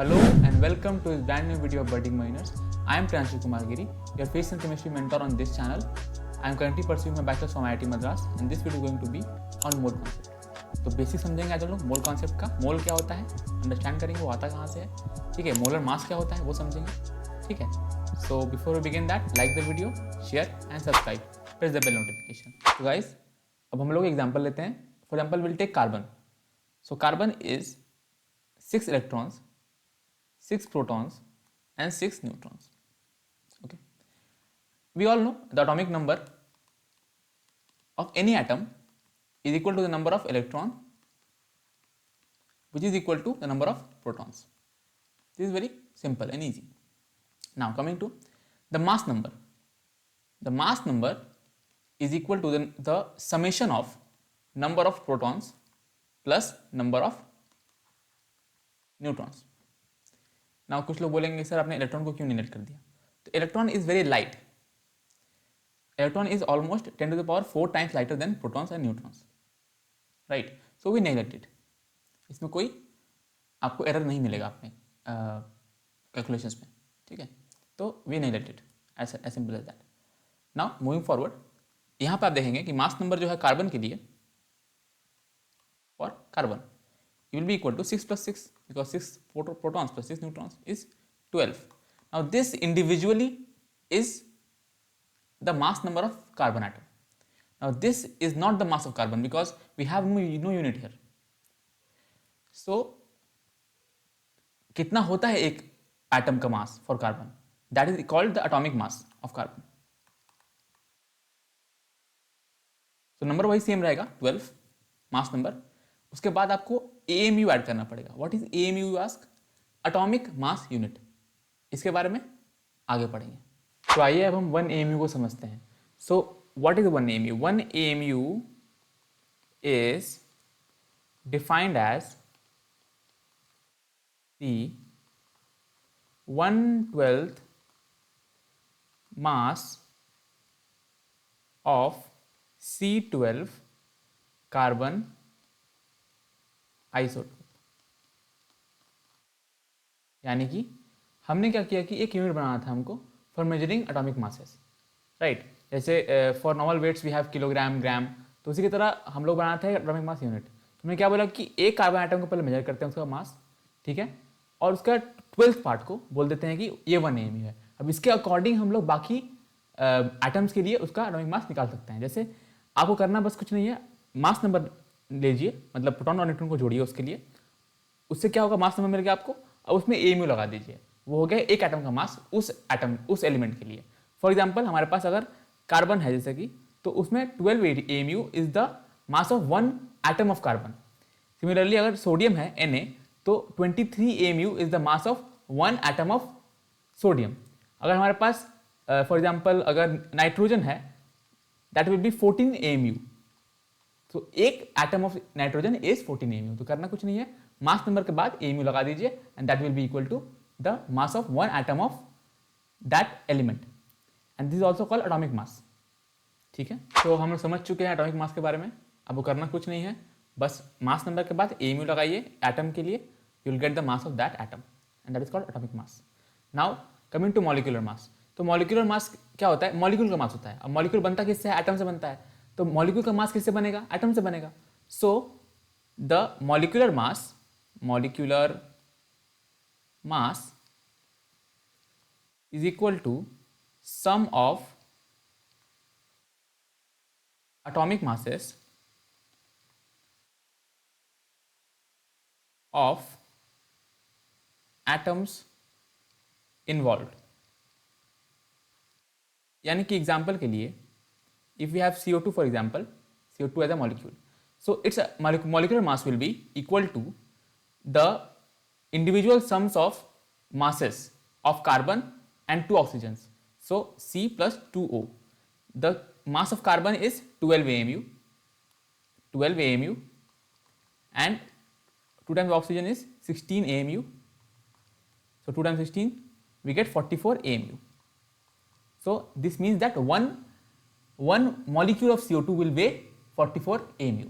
Hello and welcome to this brand new video of Budding Miners. I am Priyanshu Kumar Giri, your physics and chemistry mentor on this channel. I am currently pursuing my bachelor's from IIT Madras and this video is going to be on mole concept. तो basic समझेंगे आज हम लोग mole concept का। मोल क्या होता है understand करेंगे, वो आता कहाँ से है, ठीक है। मोलर मास क्या होता है वो समझेंगे, ठीक है। So before we begin that, like the video, share and subscribe, press the bell notification. तो गाइस अब हम लोग एग्जांपल लेते हैं। For example will take carbon. So carbon is 6 electrons, 6 protons and 6 neutrons. Okay, we all know the atomic number of any atom is equal to the number of electron, which is equal to the number of protons. This is very simple and easy. Now coming to the mass number. The mass number is equal to the summation of number of protons plus number of neutrons. Now कुछ लोग बोलेंगे sir आपने electron को क्यों neglect कर दिया। तो electron is very light. Electron is almost 10 to the power 4 times lighter than protons and neutrons, right. So we neglected. इसमें कोई आपको एरर नहीं मिलेगा अपने कैलकुलेशंस में, ठीक है। तो we neglected, as simple as that. Now moving forward, यहाँ पे आप देखेंगे कि मास नंबर जो है कार्बन के लिए, for carbon will be equal to 6 plus 6 because 6 protons plus 6 neutrons is 12. Now this individually is the mass number of carbon atom. Now this is not the mass of carbon because we have no unit here. So कितना होता है एक atom का mass for carbon, that is called the atomic mass of carbon. तो number wise same रहेगा 12 mass number. उसके बाद आपको AMU ऐड करना पड़ेगा। What is AMU you ask? Atomic mass unit. इसके बारे में आगे पढ़ेंगे। तो आइए अब हम 1 AMU को समझते हैं। So what is 1 AMU? 1 AMU is defined as the 1/12 mass of C12 carbon isotope. यानी कि हमने क्या किया कि एक यूनिट बनाना था हमको for measuring atomic masses, right. जैसे for normal weights we have kilogram, gram, तो उसी की तरह हम लोग बनाना था एटॉमिक मास यूनिट। तो हमने क्या बोला कि एक कार्बन आइटम को पहले मेजर करते हैं उसका मास, ठीक है, और उसका 12th पार्ट को बोल देते हैं कि ये 1 AMU है। अब इसके अकॉर्डिंग हम लोग बाकी एटम्स के लिए उसका एटॉमिक मास निकाल सकते हैं। जैसे आपको करना बस कुछ नहीं है, मास नंबर लीजिए, मतलब प्रोटॉन और न्यूट्रॉन को जोड़िए उसके लिए, उससे क्या होगा, मास नंबर मिल गया आपको। अब उसमें AMU लगा दीजिए, वो हो गया एक एटम का मास उस एलिमेंट के लिए। फॉर एग्जांपल हमारे पास अगर कार्बन है जैसे कि, तो उसमें 12 AMU is the mass of 1 atom of carbon. Similarly अगर सोडियम है Na, तो 23 AMU is the mass of 1 atom of sodium. अगर हमारे पास फॉर एग्जांपल अगर नाइट्रोजन है, दैट विल बी 14 AMU। तो एक atom of nitrogen is 14 AMU। तो करना कुछ नहीं है, मास नंबर के बाद AMU लगा दीजिए and that will be equal to the mass of 1 atom of that element, and this is also called atomic mass, ठीक है। तो हम लोग समझ चुके हैं एटॉमिक मास के बारे में। अब वो करना कुछ नहीं है, बस मास नंबर के बाद AMU लगाइए एटम के लिए, you will get the mass of that atom and that is called atomic mass. Now coming to molecular mass. तो मॉलिक्यूलर मास क्या होता है? मॉलिक्यूल का मास होता है। अब मॉलिक्यूल बनता किससे है? एटम से बनता है। तो मॉलिक्यूल का मास किससे बनेगा? एटम से बनेगा। So the molecular mass is equal to sum of atomic masses of atoms involved। यानी कि एग्जाम्पल के लिए, if we have CO2 for example, CO2 as a molecule, so its molecular mass will be equal to the individual sums of masses of carbon and 2 oxygens, so C plus 2O. The mass of carbon is 12 AMU, and 2 times oxygen is 16 AMU, so 2 times 16 we get 44 AMU. So this means that one molecule of CO2 will weigh 44 AMU,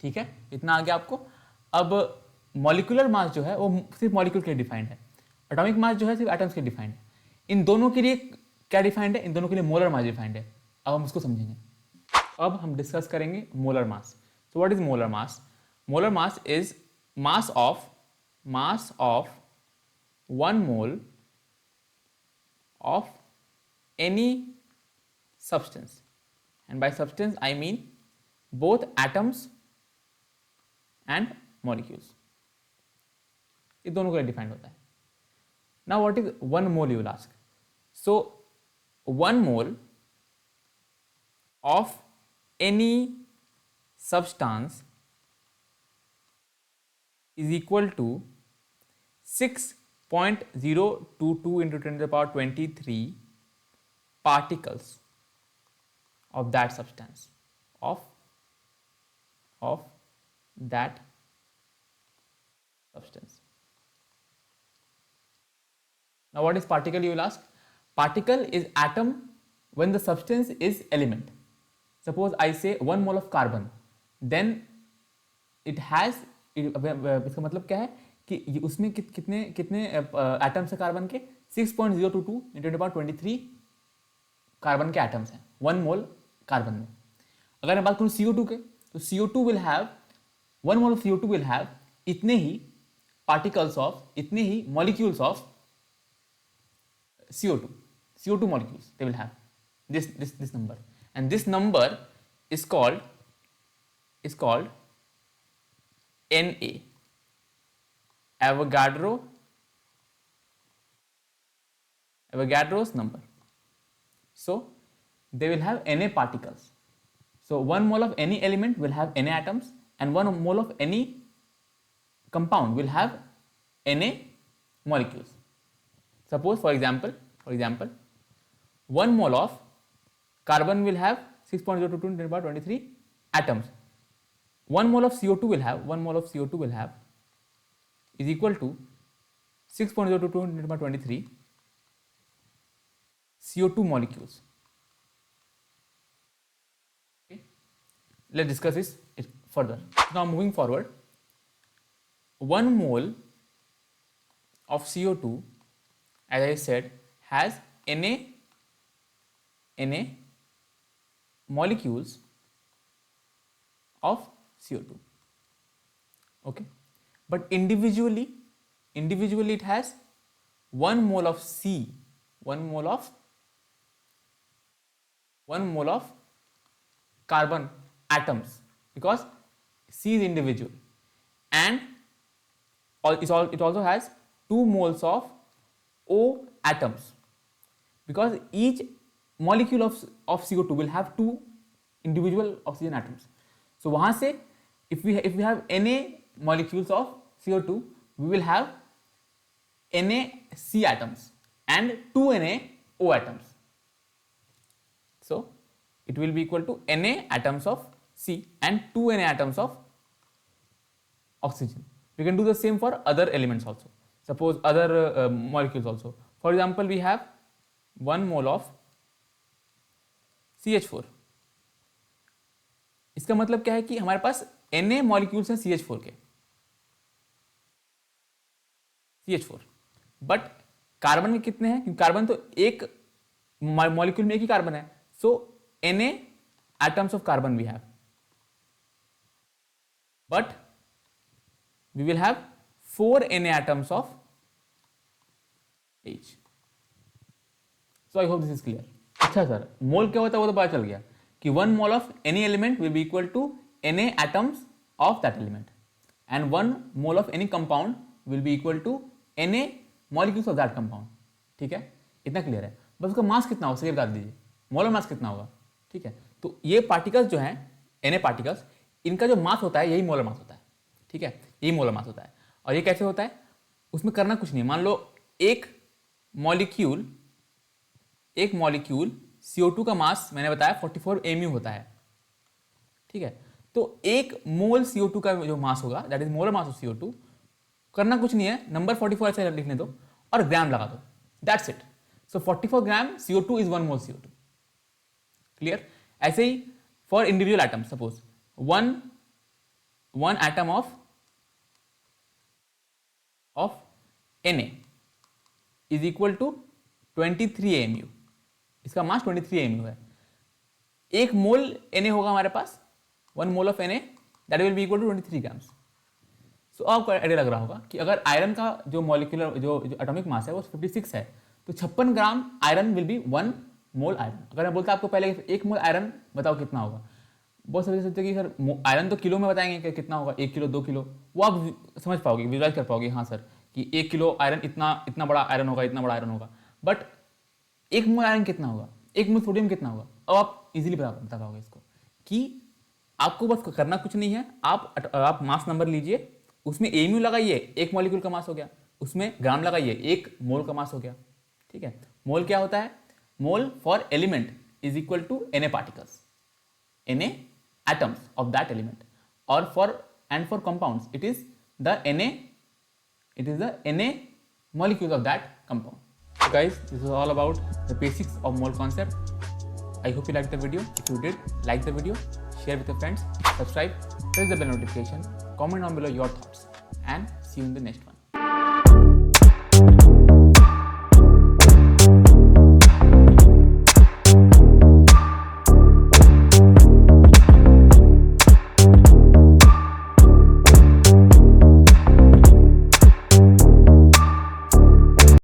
ठीक है। इतना आ गया आपको। अब molecular mass जो है वो सिर्फ मॉलिक्यूल के लिए डिफाइंड है, एटॉमिक मास जो है सिर्फ एटम्स के लिए डिफाइंड है। इन दोनों के लिए क्या डिफाइंड है? इन दोनों के लिए मोलर मास डिफाइंड है। अब हम इसको समझेंगे। अब हम डिस्कस करेंगे molar mass. So what is molar mass? Molar mass is mass of 1 mole of any substance, and by substance I mean both atoms and molecules. ये दोनों के लिए डिफाइंड होता है। Now what is 1 mole, you will ask? So 1 mole of any substance is equal to 6.022 into 10 to the power 23 particles of that substance, of that substance. Now what is particle, you will ask? Particle is atom when the substance is element. Suppose I say 1 mole of carbon, then it has, इसका मतलब क्या है कि उसमें कितने atoms है carbon के? 6.022 into 10 to the power 23 carbon के एटम्स हैं 1 मोल कार्बन में। अगर मैं बात करूं CO2 के, तो CO2 will have 1 mole of CO2 will have इतने ही पार्टिकल्स ऑफ, इतने ही molecules of CO2 molecules they will have this number, and this number is called Na, Avogadro's number. So they will have Na particles. So 1 mole of any element will have Na atoms, and 1 mole of any compound will have Na molecules. Suppose for example 1 mole of carbon will have 6.022 into 10 to the power 23 atoms. 1 mole of CO2 will have is equal to 6.022 into 10 to the power 23 CO2 molecules. Okay. Let's discuss this further. Now moving forward, 1 mole of CO2, as I said, has Na molecules of CO2. Okay, but individually it has 1 mole of C, 1 mole of carbon atoms, because C is individual, and it also has 2 moles of O atoms, because each molecule of CO2 will have 2 individual oxygen atoms. So वहाँ से if we have Na molecules of CO2, we will have NaC atoms and 2 NaO atoms. So it will be equal to Na atoms of C and 2 Na atoms of oxygen. We can do the same for other elements also. Suppose other molecules also. For example, we have 1 mole of CH4. इसका मतलब क्या है कि हमारे पास Na molecules हैं CH4 के, CH4, but carbon के कितने हैं? क्योंकि कार्बन तो एक मॉलिक्यूल में एक ही कार्बन है, सो Na atoms of carbon we have, but we will have 4 Na atoms of H. So I hope this is clear. अच्छा सर, मोल क्या होता है वो तो पता चल गया कि 1 mole of any element will be equal to Na atoms of that element, and 1 mole of any compound will be equal to Na molecules of that compound. ठीक है, इतना क्लियर है। बस उसका मास कितना होगा, बता दीजिए, मोलर मास कितना होगा। ठीक है, तो ये पार्टिकल्स जो हैं Na पार्टिकल्स, इनका जो मास होता है यही मोलर मास होता है। ठीक है, यही मोलर मास होता है। और ये कैसे होता है? उसमें करना कुछ नहीं, मान लो एक मॉलिक्यूल CO2 का मास मैंने बताया 44 mu होता है। ठीक है, तो 1 मोल CO2 का जो मास होगा, that is molar mass of CO2, करना कुछ नहीं है, नंबर 44 ऐसे लिखने दो और ग्राम लगा दो, that's it. So 44 gram CO2 is 1 mole CO2। Clear? ऐसे ही for individual atom, suppose one atom of of Na is equal to 23 AMU। इसका मास 23 AMU है। 1 मोल Na होगा हमारे पास, 1 mole of Na that will be equal to 23 grams. So आपको idea लग रहा होगा कि अगर आयरन का जो मॉलिक्यूलर जो एटॉमिक मास है वो 56 है, तो 56 gram iron will be 1 mole iron. अगर मैं बोलता आपको पहले 1 मोल आयरन बताओ कितना होगा, बहुत समझ सकते हैं कि सर आयरन तो किलो में बताएंगे कि कितना होगा, 1 किलो 2 किलो, वो आप समझ पाओगे, विजुअलाइज कर पाओगे, हाँ सर कि 1 किलो आयरन इतना बड़ा आयरन होगा, इतना बड़ा आयरन होगा। बट 1 मोल आयरन कितना होगा, 1 मोल सोडियम कितना होगा, अब आप इजीली बता पाओगे इसको कि आपको बस करना कुछ नहीं है, आप मास नंबर लीजिए, उसमें एम्यू लगाइए, 1 मॉलिक्यूल का मास हो गया, उसमें ग्राम लगाइए, 1 मोल का मास हो गया। ठीक है, मोल क्या होता है, mole for element is equal to Na particles, Na atoms of that element, or for compounds it is the Na molecules of that compound. So guys, this is all about the basics of mole concept. I hope you liked the video. If you did, like the video, share with your friends, subscribe, press the bell notification, comment down below your thoughts, and see you in the next one.